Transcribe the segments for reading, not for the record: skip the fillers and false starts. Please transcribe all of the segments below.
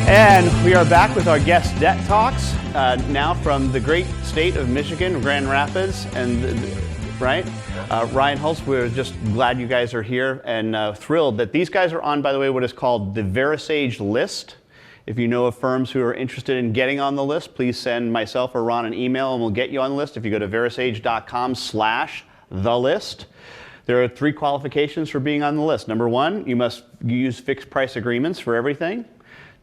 And we are back with our guest DET Talks, now from the great state of Michigan, Grand Rapids, and Ryan Holtz. We're just glad you guys are here and thrilled that these guys are on, by the way, what is called the VeraSage list. If you know of firms who are interested in getting on the list, please send myself or Ron an email and we'll get you on the list. If you go to verasage.com/thelist. There are 3 qualifications for being on the list. Number 1, you must use fixed price agreements for everything.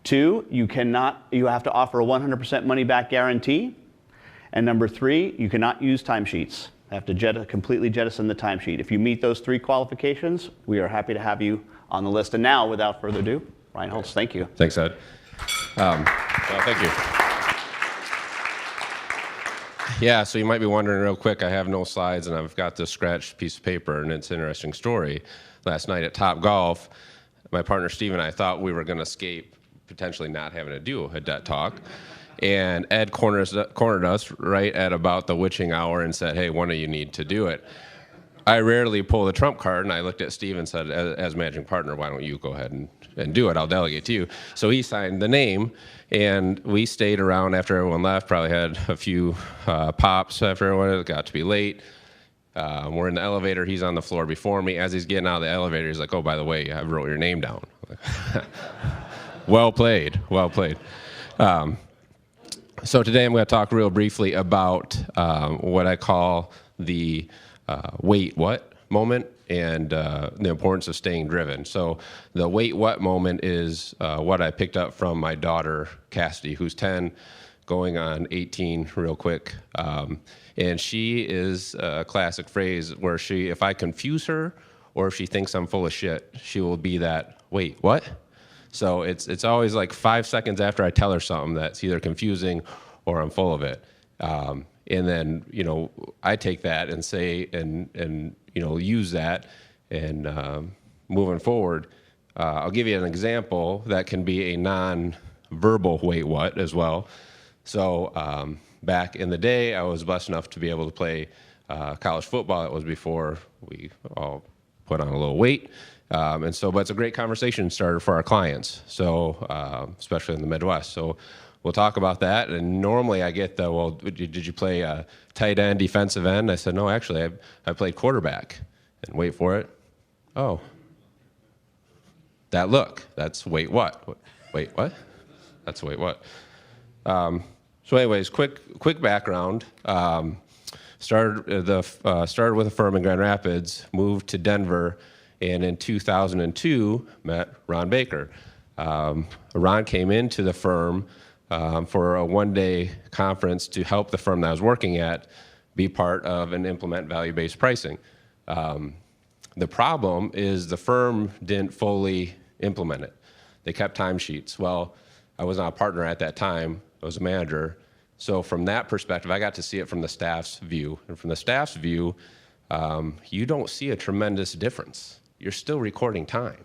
2, you have to offer a 100% money back guarantee. And number 3, you cannot use timesheets. You have to completely jettison the timesheet. If you meet those 3 qualifications, we are happy to have you on the list. And now, without further ado, Ryan Holtz, thank you. Thanks, Ed. Well, thank you. Yeah, so you might be wondering real quick, I have no slides and I've got this scratched piece of paper, and it's an interesting story. Last night at Top Golf, my partner Steve and I thought we were going to escape potentially not having to do a DET talk. And Ed cornered us right at about the witching hour and said, hey, one of you need to do it. I rarely pull the trump card, and I looked at Steve and said, as managing partner, why don't you go ahead and do it? I'll delegate to you. So he signed the name, and we stayed around after everyone left, probably had a few pops after everyone. It got to be late. We're in the elevator. He's on the floor before me. As he's getting out of the elevator, he's like, oh, by the way, I wrote your name down. Well played, well played. So today I'm going to talk real briefly about what I call the wait what moment and the importance of staying driven. So the wait what moment is what I picked up from my daughter Cassidy, who's 10, going on 18 real quick. And she is a classic phrase where if I confuse her or if she thinks I'm full of shit, she will be that, wait, what? So it's always like 5 seconds after I tell her something that's either confusing or I'm full of it. And then, I take that and say, and use that and moving forward. I'll give you an example that can be a non-verbal wait what as well. So back in the day, I was blessed enough to be able to play college football. That was before we all put on a little weight. But it's a great conversation starter for our clients, so especially in the Midwest. So we'll talk about that. And normally I get the, well, did you play tight end, defensive end? I said, no, actually, I played quarterback. And wait for it. Oh, that look. That's wait what? Wait what? That's wait what? So anyways, quick background. Started with a firm in Grand Rapids, moved to Denver, and in 2002 met Ron Baker. Ron came into the firm for a one-day conference to help the firm that I was working at be part of and implement value-based pricing. The problem is the firm didn't fully implement it. They kept timesheets. Well, I was not a partner at that time. I was a manager. So from that perspective, I got to see it from the staff's view. And from the staff's view, you don't see a tremendous difference. You're still recording time.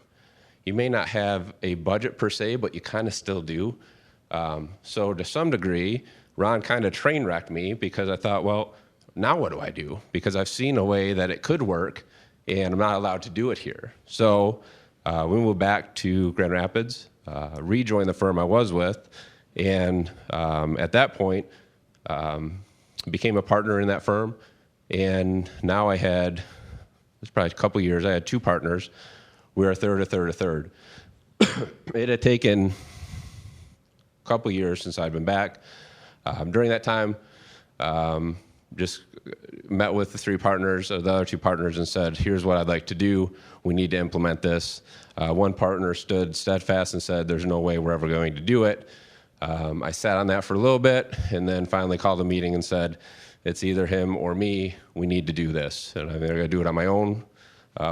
You may not have a budget per se, but you kind of still do. So to some degree, Ron kind of train wrecked me because I thought, well, now what do I do? Because I've seen a way that it could work, and I'm not allowed to do it here. So we moved back to Grand Rapids, rejoined the firm I was with, and at that point, became a partner in that firm. And now it's probably a couple years, I had 2 partners. We were a third. It had taken a couple years since I'd been back. During that time, just met with the 3 partners, the other 2 partners, and said, here's what I'd like to do. We need to implement this. One partner stood steadfast and said, there's no way we're ever going to do it. I sat on that for a little bit and then finally called a meeting and said, it's either him or me. We need to do this. And I'm either going to do it on my own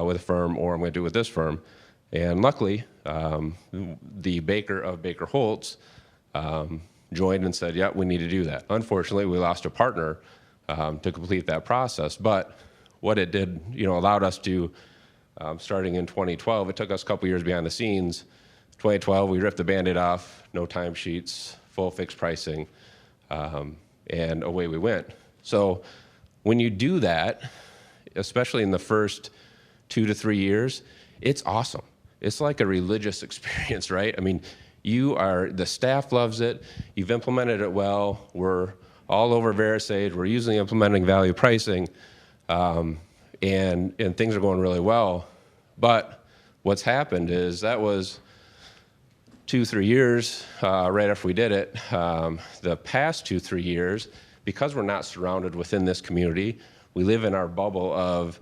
with a firm, or I'm going to do it with this firm. And luckily, the Baker of Baker Holtz joined and said, yeah, we need to do that. Unfortunately, we lost a partner to complete that process. But what it did, allowed us to, starting in 2012, it took us a couple years behind the scenes. 2012, we ripped the Band-Aid off, no timesheets, full fixed pricing, and away we went. So when you do that, especially in the first 2 to 3 years, it's awesome. It's like a religious experience, right? I mean, The staff loves it. You've implemented it well. We're all over VeriSage. We're usually implementing value pricing, and things are going really well. But what's happened is that was 2-3 years right after we did it. The past 2-3 years, because we're not surrounded within this community, we live in our bubble of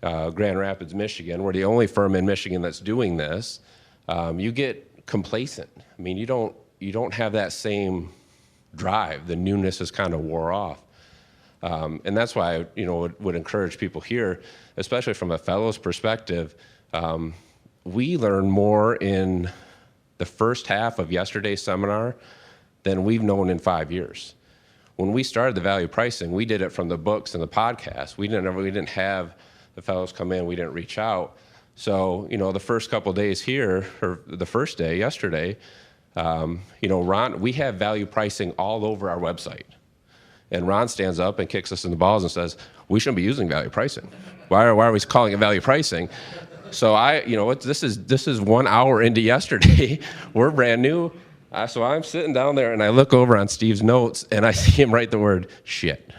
Grand Rapids, Michigan. We're the only firm in Michigan that's doing this. You get complacent. I mean, you don't have that same drive. The newness has kind of wore off. And that's why I would encourage people here, especially from a fellows perspective. We learn more in the first half of yesterday's seminar than we've known in 5 years. When we started the value pricing, we did it from the books and the podcast. We didn't have the fellows come in. We didn't reach out. So the first couple of days here, or the first day yesterday, Ron, we have value pricing all over our website. And Ron stands up and kicks us in the balls and says, we shouldn't be using value pricing. Why are we calling it value pricing? So this is 1 hour into yesterday. We're brand new. So I'm sitting down there and I look over on Steve's notes and I see him write the word shit.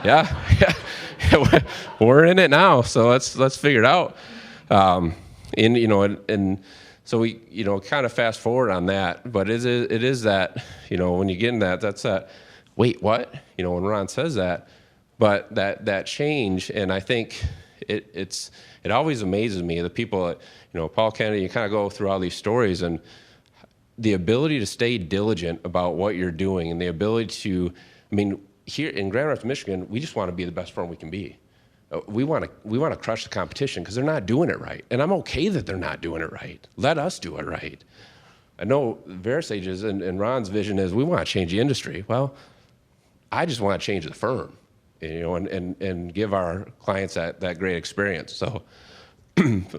yeah, we're in it now. So let's figure it out. And so we kind of fast forward on that. But it is that when you get in that's that. Wait, what? When Ron says that, but that change, and I think it always amazes me, the people, Paul Kennedy, you kind of go through all these stories, and the ability to stay diligent about what you're doing, and the ability to, here in Grand Rapids, Michigan, we just want to be the best firm we can be. We want to crush the competition because they're not doing it right, and I'm okay that they're not doing it right. Let us do it right. I know VeriSage's and Ron's vision is we want to change the industry. Well, I just want to change the firm, and give our clients that great experience. So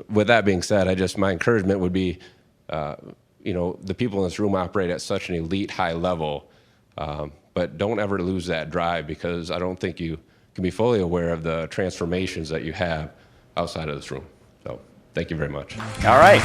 with that being said, my encouragement would be, the people in this room operate at such an elite high level, but don't ever lose that drive, because I don't think you can be fully aware of the transformations that you have outside of this room. So thank you very much. All right.